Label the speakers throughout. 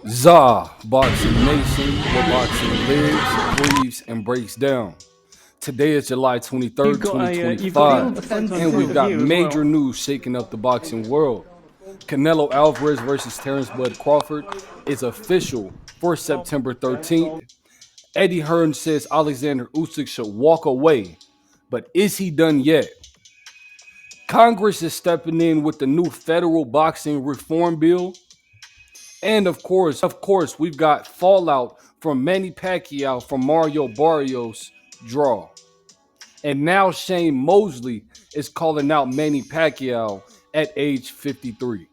Speaker 1: ZABoxingNation, where boxing lives, breathes, and breaks down. Today is July 23rd,
Speaker 2: You've got real
Speaker 1: 2025,
Speaker 2: defense
Speaker 1: and we've
Speaker 2: over
Speaker 1: got
Speaker 2: here as well.
Speaker 1: major news shaking up the boxing world. Canelo Alvarez versus Terence Crawford is official for September 13th. Eddie Hearn says Oleksandr Usyk should walk away, but is he done yet? Congress is stepping in with the new federal boxing reform bill. And of course, we've got fallout from Manny Pacquiao from Mario Barrios draw. And now Shane Mosley is calling out Manny Pacquiao at age 53.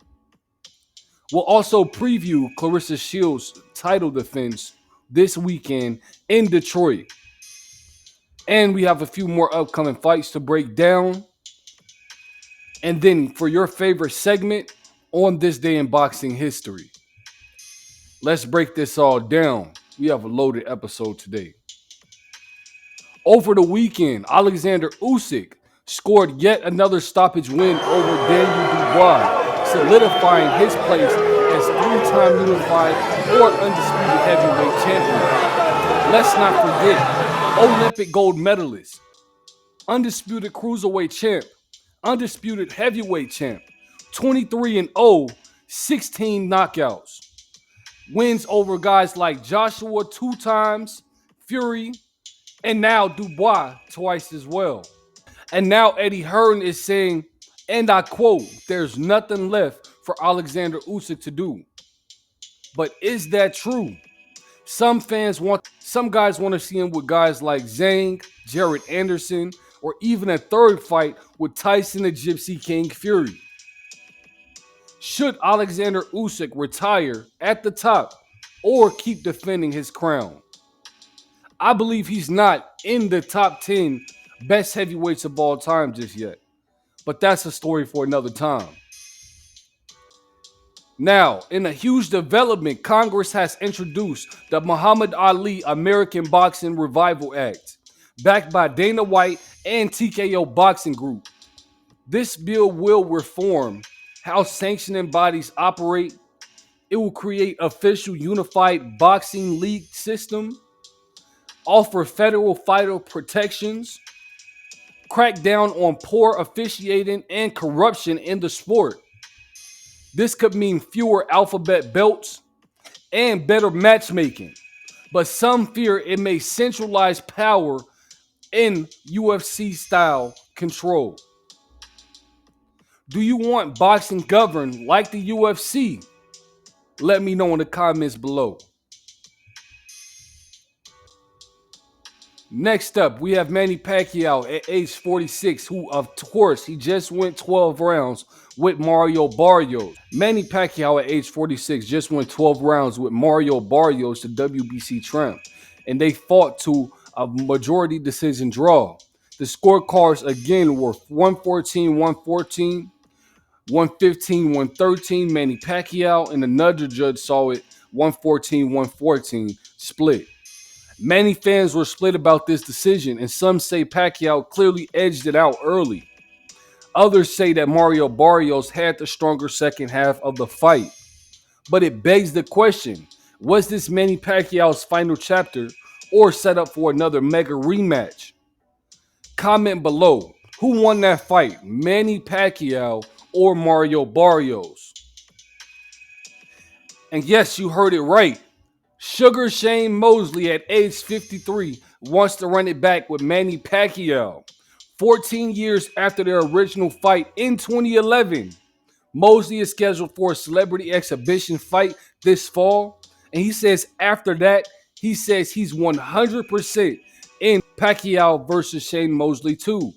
Speaker 1: We'll also preview Claressa Shields' title defense this weekend in Detroit. And we have a few more upcoming fights to break down. And then for your favorite segment, on this day in boxing history. Let's break this all down. We have a loaded episode today. Over the weekend, Oleksandr Usyk scored yet another stoppage win over Daniel Dubois, solidifying his place as three-time unified or undisputed heavyweight champion. Let's not forget, Olympic gold medalist, undisputed cruiserweight champ, undisputed heavyweight champ, 23-0, 16 knockouts. Wins over guys like Joshua 2 times, Fury, and now Dubois twice as well. And now Eddie Hearn is saying, and I quote, there's nothing left for Oleksandr Usyk to do. But is that true? Some guys want to see him with guys like Zhang, Jared Anderson, or even a third fight with Tyson the Gypsy King Fury. Should Oleksandr Usyk retire at the top or keep defending his crown? I believe he's not in the top 10 best heavyweights of all time just yet. But that's a story for another time. Now, in a huge development, Congress has introduced the Muhammad Ali American Boxing Revival Act, backed by Dana White and TKO Boxing Group. This bill will reform how sanctioning bodies operate. It will create official unified boxing league system, offer federal fighter protections, crack down on poor officiating and corruption in the sport. This could mean fewer alphabet belts and better matchmaking, but some fear it may centralize power in UFC style control. Do you want boxing governed like the UFC? Let me know in the comments below. Next up, we have Manny Pacquiao at age 46, who, of course, he just went 12 rounds with Mario Barrios. Manny Pacquiao at age 46 just went 12 rounds with Mario Barrios, the WBC champ, and they fought to a majority decision draw. The scorecards again were 114-114, 115-113. Manny Pacquiao, and another judge saw it 114-114 split. Many fans were split about this decision, and some say Pacquiao clearly edged it out early. Others say that Mario Barrios had the stronger second half of the fight. But it begs the question, was this Manny Pacquiao's final chapter or set up for another mega rematch? Comment below, who won that fight, Manny Pacquiao or Mario Barrios? And yes, you heard it right. Sugar Shane Mosley at age 53 wants to run it back with Manny Pacquiao. 14 years after their original fight in 2011, Mosley is scheduled for a celebrity exhibition fight this fall. And he says after that, he says he's 100% in Pacquiao versus Shane Mosley too.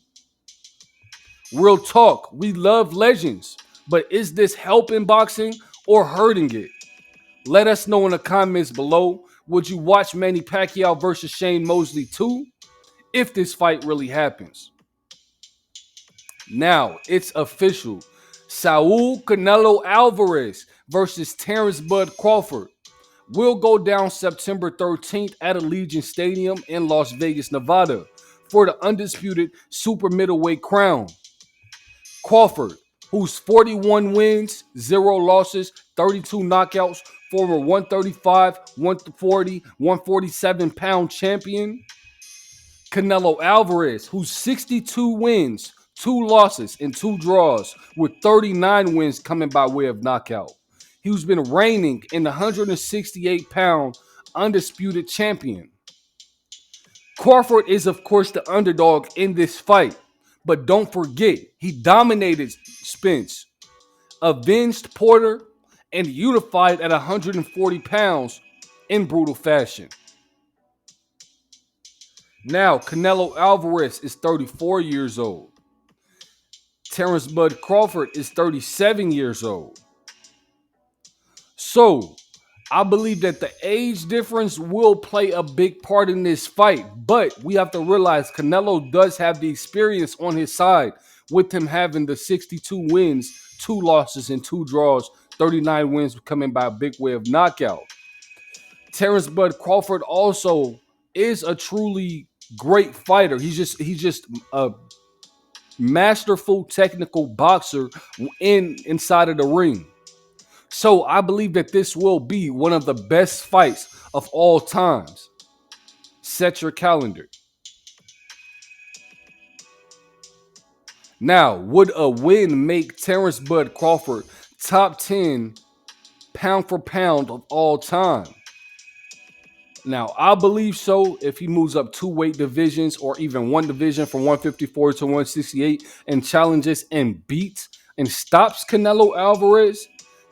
Speaker 1: Real talk, we love legends, but is this helping boxing or hurting it? Let us know in the comments below. Would you watch Manny Pacquiao versus Shane Mosley too, if this fight really happens? Now, it's official. Saul Canelo Alvarez versus Terence Crawford will go down September 13th at Allegiant Stadium in Las Vegas, Nevada for the undisputed super middleweight crown. Crawford, who's 41 wins, 0 losses, 32 knockouts, former 135, 140, 147-pound champion. Canelo Alvarez, who's 62 wins, 2 losses, and 2 draws, with 39 wins coming by way of knockout. He's been reigning in the 168-pound undisputed champion. Crawford is, of course, the underdog in this fight. But don't forget, he dominated Spence, avenged Porter, and unified at 140 pounds in brutal fashion. Now, Canelo Alvarez is 34 years old. Terence Bud Crawford is 37 years old. So, I believe that the age difference will play a big part in this fight, but we have to realize Canelo does have the experience on his side, with him having the 62 wins, 2 losses, and 2 draws, 39 wins coming by a big way of knockout. Terence Bud Crawford also is a truly great fighter. He's just a masterful technical boxer inside of the ring. So I believe that this will be one of the best fights of all times. Set your calendar. Now, would a win make Terence Bud Crawford top 10 pound for pound of all time? Now, I believe so if he moves up 2 weight divisions or even 1 division from 154 to 168 and challenges and beats and stops Canelo Alvarez.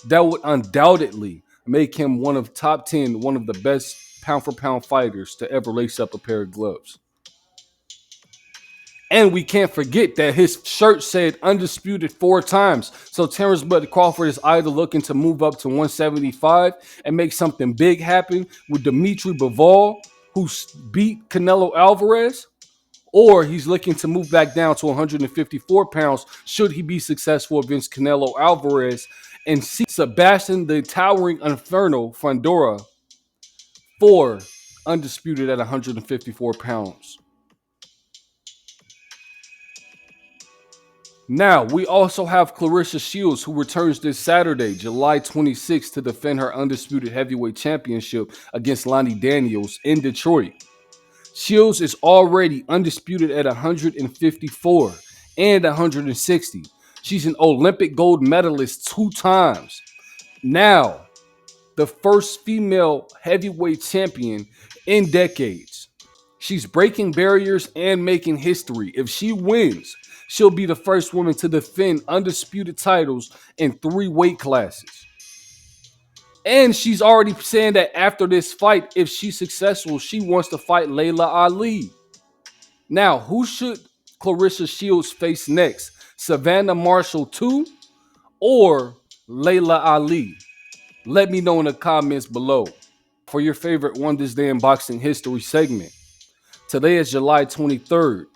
Speaker 1: That would undoubtedly make him one of top 10, one of the best pound for pound fighters to ever lace up a pair of gloves. And we can't forget that his shirt said Undisputed 4 times. So Terence Bud Crawford is either looking to move up to 175 and make something big happen with Dimitri Bivol, who beat Canelo Alvarez, or he's looking to move back down to 154 pounds should he be successful against Canelo Alvarez and see Sebastian the Towering Inferno Fundora for Undisputed at 154 pounds. Now, we also have Claressa Shields, who returns this Saturday, July 26th, to defend her Undisputed Heavyweight Championship against Lonnie Daniels in Detroit. Shields is already undisputed at 154 and 160. She's an Olympic gold medalist 2 times. Now, the first female heavyweight champion in decades. She's breaking barriers and making history. If she wins, she'll be the first woman to defend undisputed titles in 3 weight classes. And she's already saying that after this fight, if she's successful, she wants to fight Layla Ali. Now, who should Claressa Shields face next? Savannah Marshall 2 or Layla Ali? Let me know in the comments below. For your favorite One This Day in Boxing History segment. Today is July 23rd.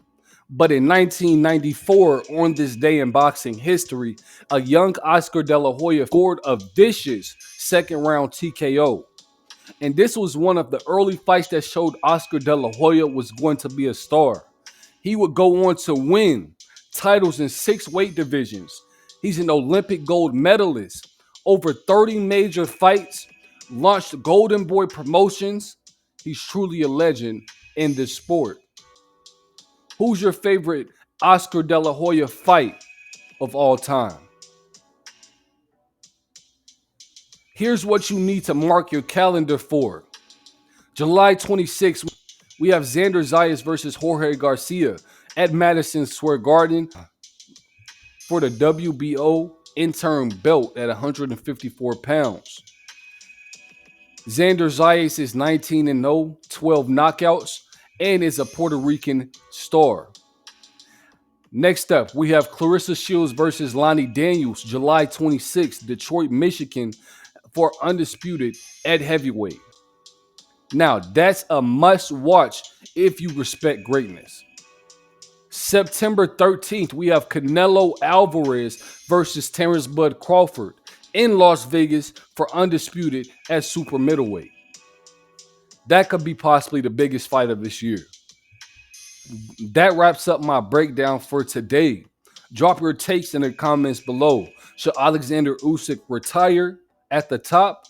Speaker 1: But in 1994, on this day in boxing history, a young Oscar De La Hoya scored a vicious second-round TKO. And this was one of the early fights that showed Oscar De La Hoya was going to be a star. He would go on to win titles in 6 weight divisions. He's an Olympic gold medalist, over 30 major fights, launched Golden Boy Promotions. He's truly a legend in this sport. Who's your favorite Oscar De La Hoya fight of all time? Here's what you need to mark your calendar for. July 26th, we have Xander Zayas versus Jorge Garcia at Madison Square Garden for the WBO interim belt at 154 pounds. Xander Zayas is 19-0, 12 knockouts, and is a Puerto Rican star. Next up, we have Claressa Shields versus Lonnie Daniels, July 26th, Detroit, Michigan, for Undisputed at heavyweight. Now, that's a must-watch if you respect greatness. September 13th, we have Canelo Alvarez versus Terence Bud Crawford in Las Vegas for Undisputed at super middleweight. That could be possibly the biggest fight of this year. That wraps up my breakdown for today. Drop your takes in the comments below. Should Oleksandr Usyk retire at the top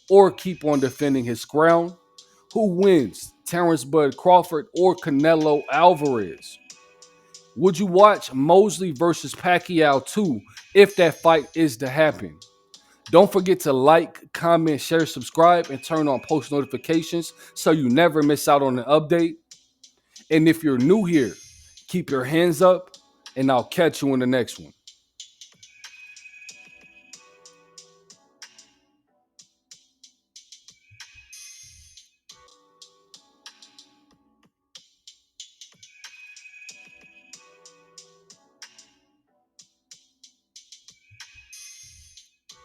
Speaker 1: or keep on defending his crown? Who wins, Terence Bud Crawford or Canelo Alvarez? Would you watch Mosley versus Pacquiao 2 if that fight is to happen? Don't forget to like, comment, share, subscribe, and turn on post notifications so you never miss out on an update. And if you're new here, keep your hands up, and I'll catch you in the next one.